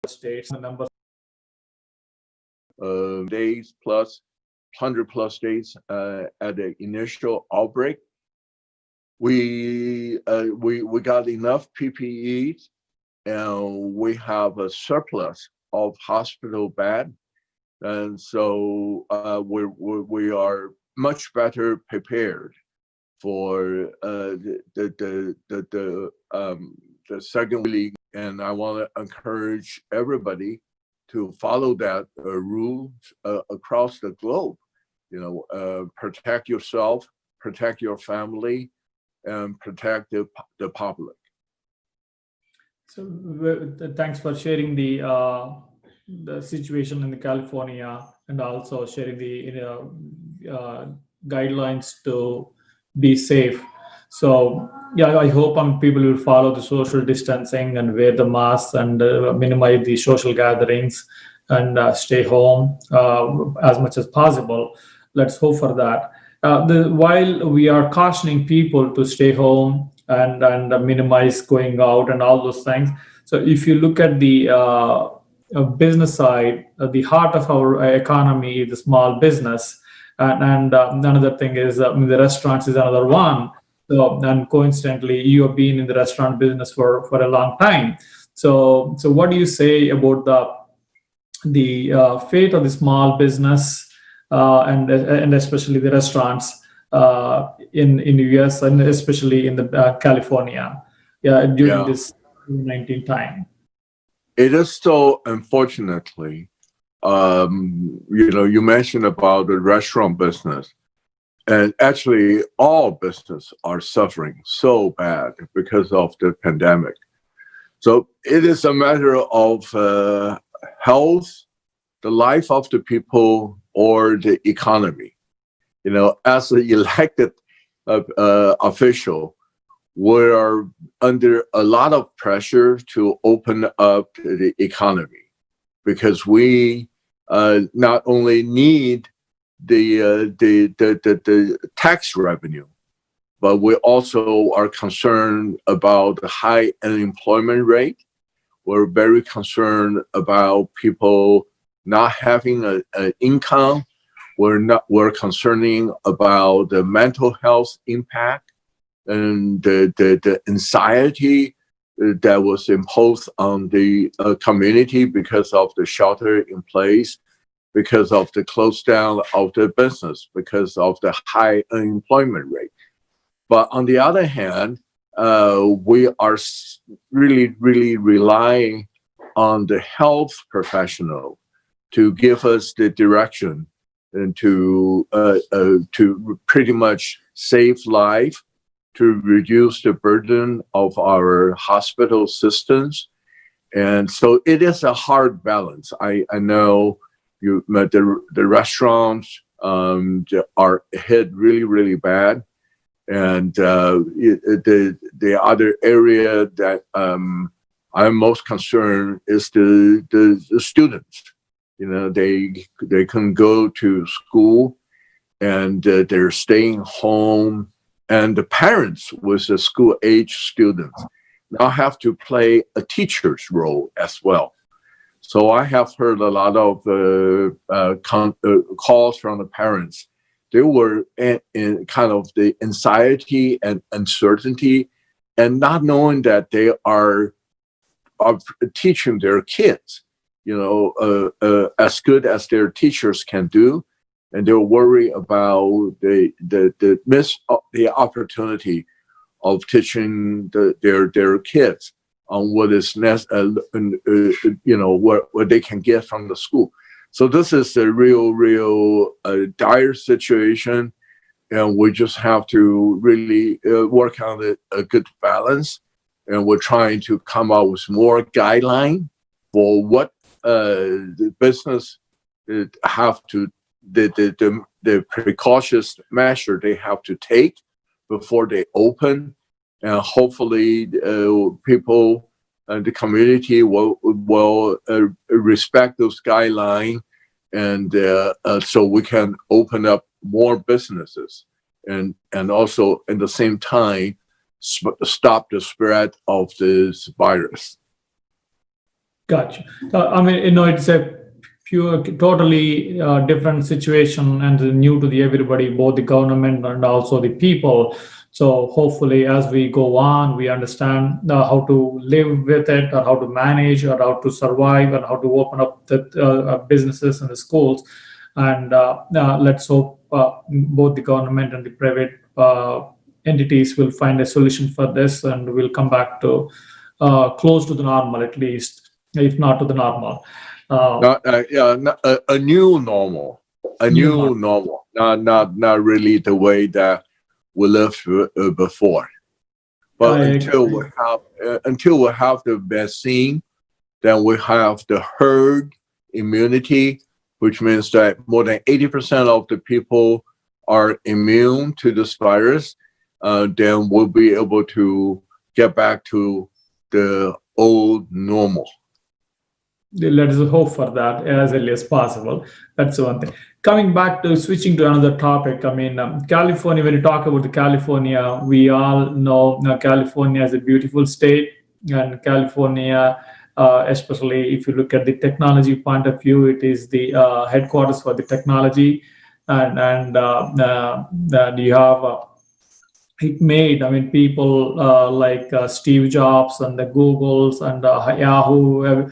States, the number days plus 100 plus days at the initial outbreak. We got enough PPEs, and we have a surplus of hospital bed, and so we are much better prepared for the second week. And I want to encourage everybody to follow that rules across the globe. Protect yourself, protect your family, and protect the public. So thanks for sharing the situation in California, and also sharing the guidelines to be safe. So yeah, I hope people will follow the social distancing and wear the masks, and minimize the social gatherings, and stay home as much as possible. Let's hope for that. While we are cautioning people to stay home and minimize going out and all those things, so if you look at the business side, the heart of our economy is the small business, and another thing is the restaurants is another one. So, and coincidentally, you have been in the restaurant business for a long time. So what do you say about the fate of the small business, and especially the restaurants in the US, and especially in the California, during this COVID-19 time? It is so, unfortunately, you mentioned about the restaurant business, and actually all business are suffering so bad because of the pandemic. So it is a matter of health, the life of the people, or the economy. As an elected official, we are under a lot of pressure to open up the economy, because we not only need the tax revenue, but we also are concerned about the high unemployment rate. We're very concerned about people not having an income. We're concerning about the mental health impact and the anxiety that was imposed on the community because of the shelter in place, because of the close down of the business, because of the high unemployment rate. But on the other hand, we are really, really relying on the health professional to give us the direction and to pretty much save life, to reduce the burden of our hospital systems. And so it is a hard balance. I know the restaurants are hit really, really bad. And the other area that I'm most concerned is the students. They can go to school, and they're staying home, and the parents with the school age students now have to play a teacher's role as well. So I have heard a lot of calls from the parents. They were in kind of the anxiety and uncertainty, and not knowing that they are teaching their kids, as good as their teachers can do, and they're worried about the opportunity of teaching their kids on what is what they can get from the school. So this is a real dire situation, and we just have to really work on a good balance. And we're trying to come up with more guideline for what the business have to, the precautious measure they have to take before they open. And hopefully people and the community will respect those guidelines, and so we can open up more businesses, and also at the same time stop the spread of this virus. Gotcha. I mean, it's a totally different situation and new to everybody, both the government and also the people. So hopefully, as we go on, we understand how to live with it, or how to manage, or how to survive, and how to open up the businesses and the schools. And let's hope both the government and the private entities will find a solution for this, and we'll come back to close to the normal, at least, if not to the normal. A new normal, not really the way that we lived before. But until we have the vaccine, then we have the herd immunity, which means that more than 80% of the people are immune to this virus. Then we'll be able to get back to the old normal. Let us hope for that as early as possible. That's one thing. Coming back to switching to another topic, I mean, California, when you talk about the California, we all know California is a beautiful state, and California, especially if you look at the technology point of view, it is the headquarters for the technology, and you have it made, I mean, people like Steve Jobs and the Googles and Yahoo,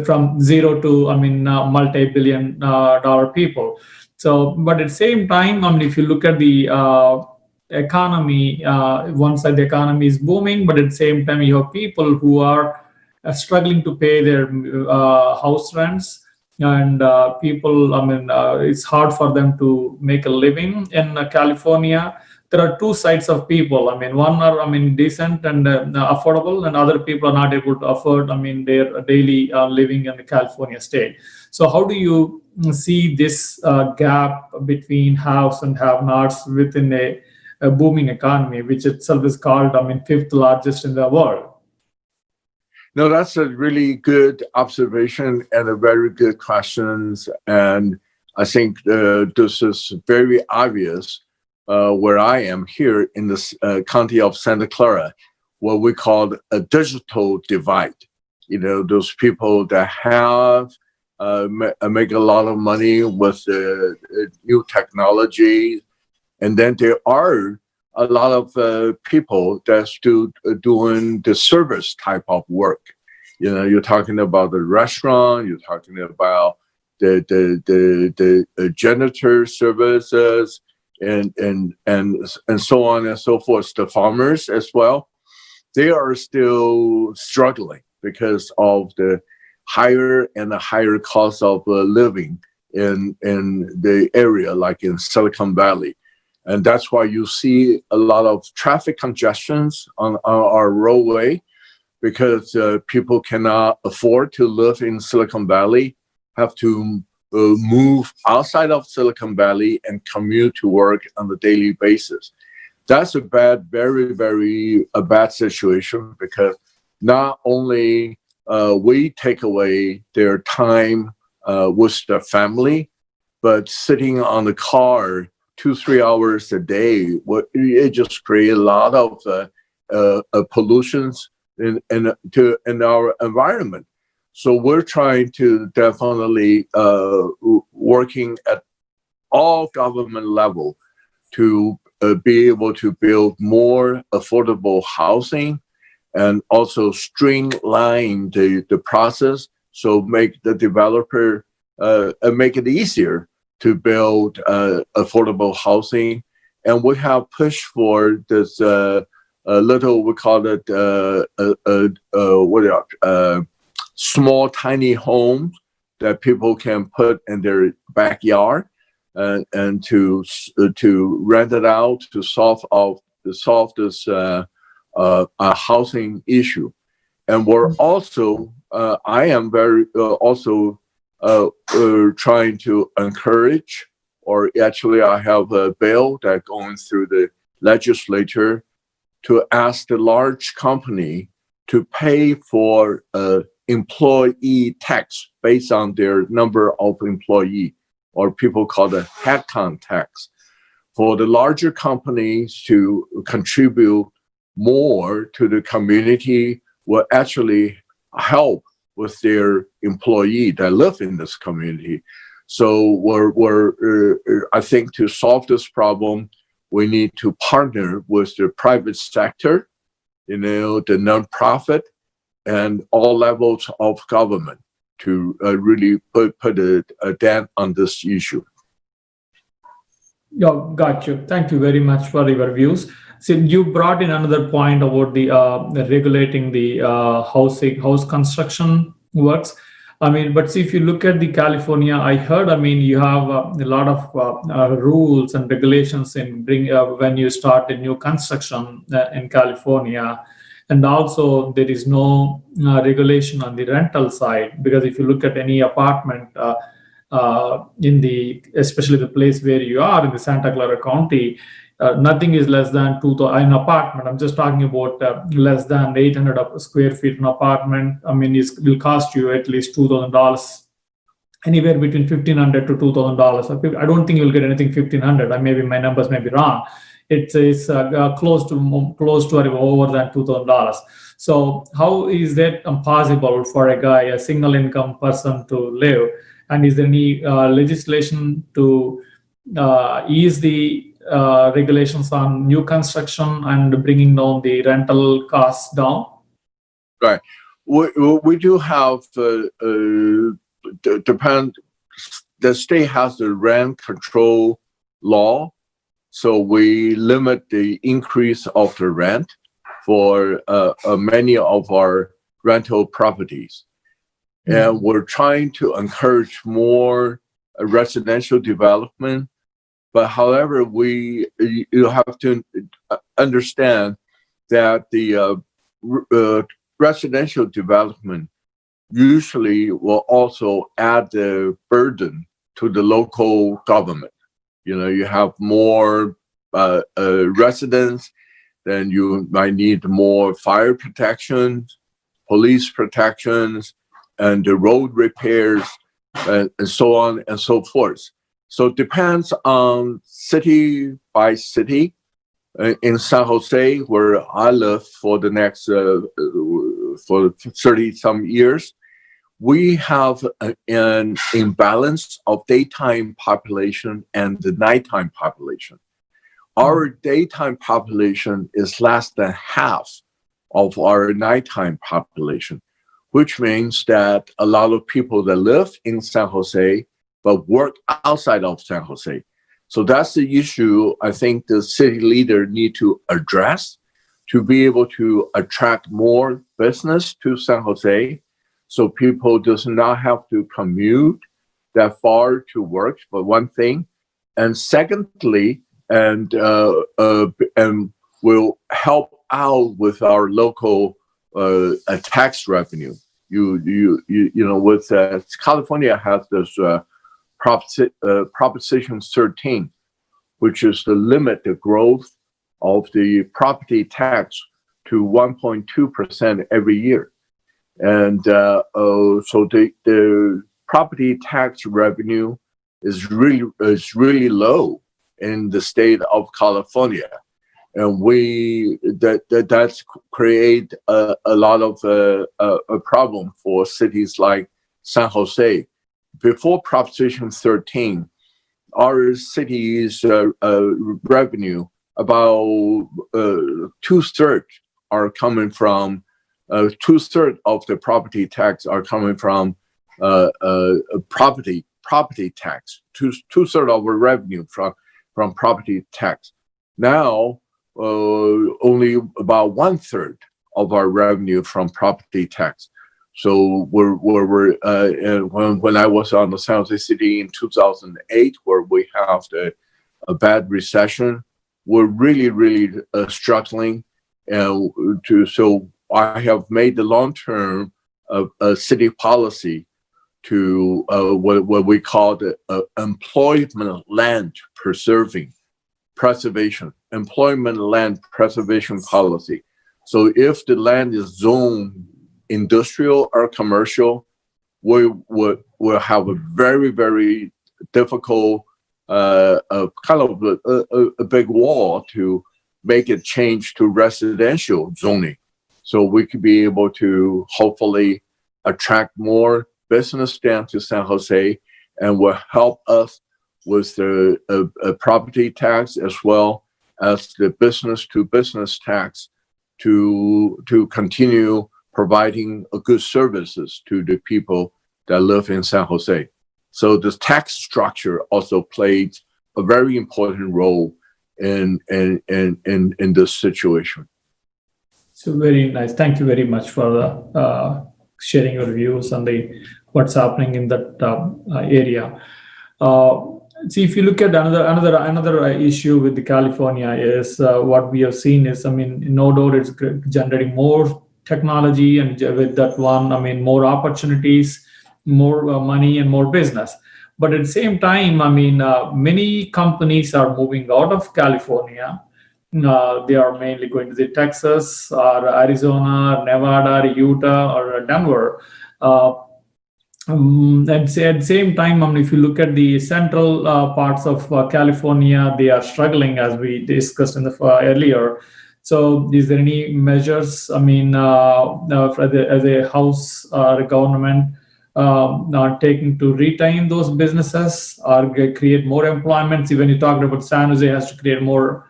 from zero to, I mean, multi-billion dollar people. So, but at the same time, I mean, if you look at the economy, one side the economy is booming, but at the same time, you have people who are struggling to pay their house rents. And people, I mean, it's hard for them to make a living in California. There are two sides of people. I mean, one are, I mean, decent and affordable, and other people are not able to afford, I mean, their daily living in the California state. So how do you see this gap between haves and have-nots within a booming economy, which itself is called, I mean, fifth largest in the world? No, that's a really good observation and a very good question. And I think this is very obvious where I am here in the county of Santa Clara, what we call a digital divide. You know, those people that have make a lot of money with new technology, and then there are a lot of people that's still doing the service type of work. You know, you're talking about the restaurant, you're talking about the janitor services, and so on and so forth. The farmers as well, they are still struggling because of the higher and higher cost of living in the area, like in Silicon Valley. And that's why you see a lot of traffic congestions on our roadway, because people cannot afford to live in Silicon Valley, have to move outside of Silicon Valley and commute to work on a daily basis. That's a very, very bad situation, because not only we take away their time with their family, but sitting on the car 2-3 hours a day, it just creates a lot of pollutions in our environment. So we're trying to definitely working at all government level to be able to build more affordable housing, and also streamline the process, so make the developer make it easier to build affordable housing. And we have pushed for this little, we call it small, tiny homes that people can put in their backyard, and to rent it out to solve this housing issue. And we're also, I am very also trying to encourage, or actually I have a bill that going through the legislature to ask the large company to pay for employee tax based on their number of employee, or people call the headcount tax, for the larger companies to contribute more to the community will actually help with their employee that live in this community. So I think to solve this problem, we need to partner with the private sector, the nonprofit, and all levels of government to really put a dent on this issue. Yeah, got you. Thank you very much for your views. So you brought in another point about the regulating the house construction works. I mean, but see, if you look at the California, I heard, I mean, you have a lot of rules and regulations in when you start a new construction in California. And also there is no regulation on the rental side, because if you look at any apartment, especially the place where you are in the Santa Clara County, nothing is less than 2,000 an apartment. I'm just talking about less than 800 square feet an apartment. I mean, it will cost you at least $2,000, anywhere between $1,500 to $2,000. I don't think you'll get anything $1,500. Maybe my numbers may be wrong. It's close to or over than $2,000. So how is that possible for a guy, a single income person, to live? And is there any legislation to ease the regulations on new construction and bringing down the rental costs down? Right. We do have, the state has the rent control law. So we limit the increase of the rent for many of our rental properties. And we're trying to encourage more residential development. But however, you have to understand that the residential development usually will also add the burden to the local government. You have more residents, then you might need more fire protection, police protections, and the road repairs, and so on and so forth. So it depends on city by city. In San Jose, where I live for the next for 30 some years, we have an imbalance of daytime population and the nighttime population. Our daytime population is less than half of our nighttime population, which means that a lot of people that live in San Jose but work outside of San Jose. So that's the issue I think the city leader need to address to be able to attract more business to San Jose, so people does not have to commute that far to work, for one thing. And secondly, and will help out with our local tax revenue. With California has this Proposition 13, which is to limit the growth of the property tax to 1.2% every year. And so the property tax revenue is really low in the state of California, and that's create a lot of a problem for cities like San Jose. Before Proposition 13, our city's revenue, about 2/3 are coming from 2/3 of the property tax are coming from property tax. 2/3 of our revenue from property tax. Now, only about 1/3 of our revenue from property tax. So when I was on the San Jose City in 2008, where we have a bad recession, we're really struggling, and so I have made the long-term city policy to what we call the employment land preservation policy. So if the land is zoned industrial or commercial, we will have a very difficult kind of a big wall to make it change to residential zoning. So we could be able to hopefully attract more business down to San Jose, and will help us with the property tax as well as the business-to-business tax to continue providing good services to the people that live in San Jose. So the tax structure also played a very important role in this situation. So very nice. Thank you very much for sharing your views on what's happening in that area. See, if you look at another issue with the California is what we have seen is, I mean, no doubt it's generating more technology, and with that one, I mean, more opportunities, more money, and more business. But at the same time, I mean, many companies are moving out of California. They are mainly going to the Texas or Arizona, Nevada, Utah, or Denver. And at the same time, I mean, if you look at the central parts of California, they are struggling, as we discussed in the earlier. So, is there any measures, I mean, as a house or a government not taking to retain those businesses or create more employments? Even you talked about San Jose has to create more,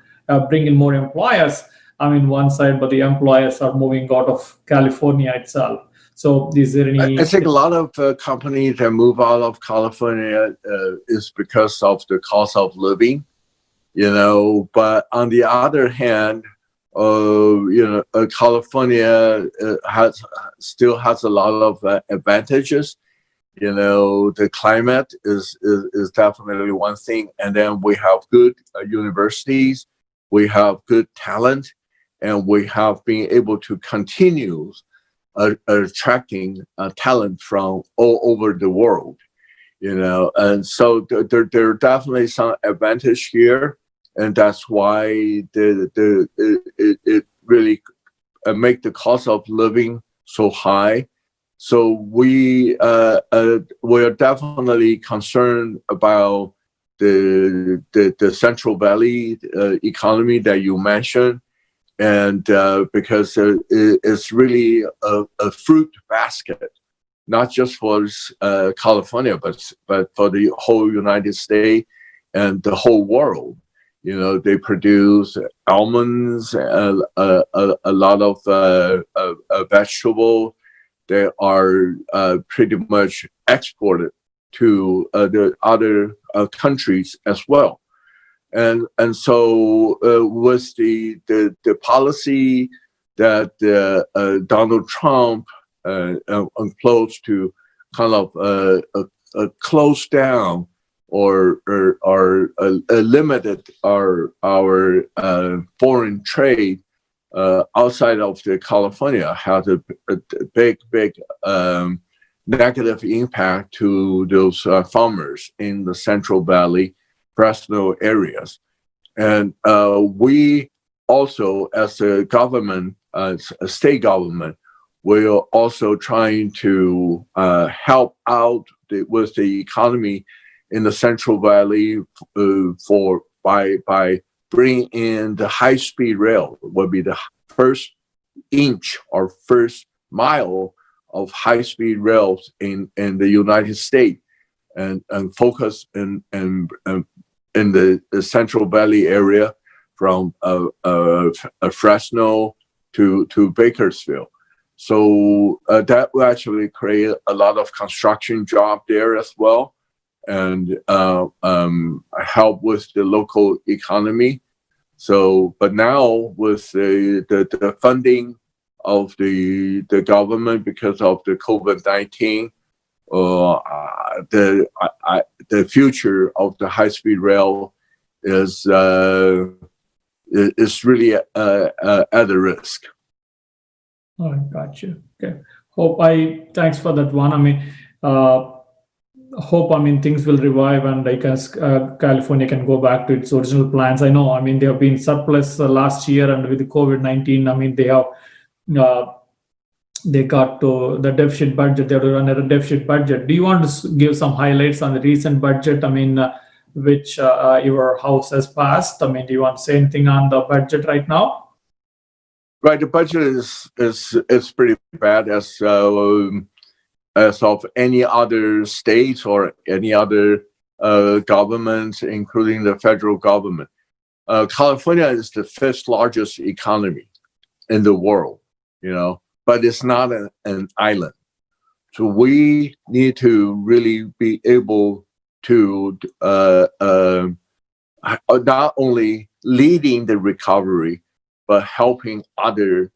bring in more employers. I mean, one side, but the employers are moving out of California itself. So is there any? I think a lot of companies that move out of California is because of the cost of living, but on the other hand, California still has a lot of advantages. The climate is definitely one thing. And then we have good universities, we have good talent, and we have been able to continue attracting talent from all over the world, and so there are definitely some advantage here, and that's why it really make the cost of living so high. So we are definitely concerned about the Central Valley economy that you mentioned. And because it's really a fruit basket, not just for California, but for the whole United States and the whole world. They produce almonds, a lot of vegetable. They are pretty much exported to the other countries as well. And so with the policy that Donald Trump close to kind of close down or limited our foreign trade outside of California, had a big negative impact to those farmers in the Central Valley, Fresno areas. And we also, as a government, a state government, we're also trying to help out with the economy in the Central Valley by bringing in the high-speed rail. Will be the first inch or first mile of high-speed rails in the United States, and focus in the Central Valley area from Fresno to Bakersfield. So that will actually create a lot of construction job there as well, and help with the local economy. So, but now with the funding of the government because of the COVID-19, the future of the high-speed rail is really at a risk. Oh, gotcha. Okay. Thanks for that one. I mean, things will revive and California can go back to its original plans. I know, I mean, they have been surplus last year, and with the COVID-19, I mean, they got to the deficit budget. They have to run at a deficit budget. Do you want to give some highlights on the recent budget? I mean, which your house has passed. I mean, do you want to say anything on the budget right now? Right, the budget is pretty bad as of any other state or any other government, including the federal government. California is the fifth largest economy in the world, but it's not an island. So we need to really be able to not only leading the recovery, but helping other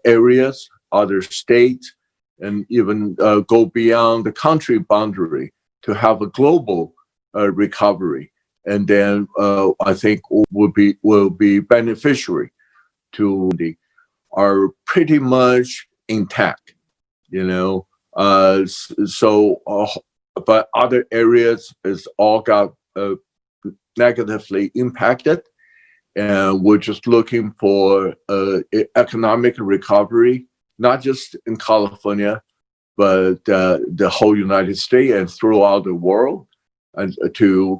areas, other states, and even go beyond the country boundary to have a global recovery. And then I think will be beneficiary to are pretty much intact, but other areas is all got negatively impacted. And we're just looking for economic recovery, not just in California, but the whole United States and throughout the world, and to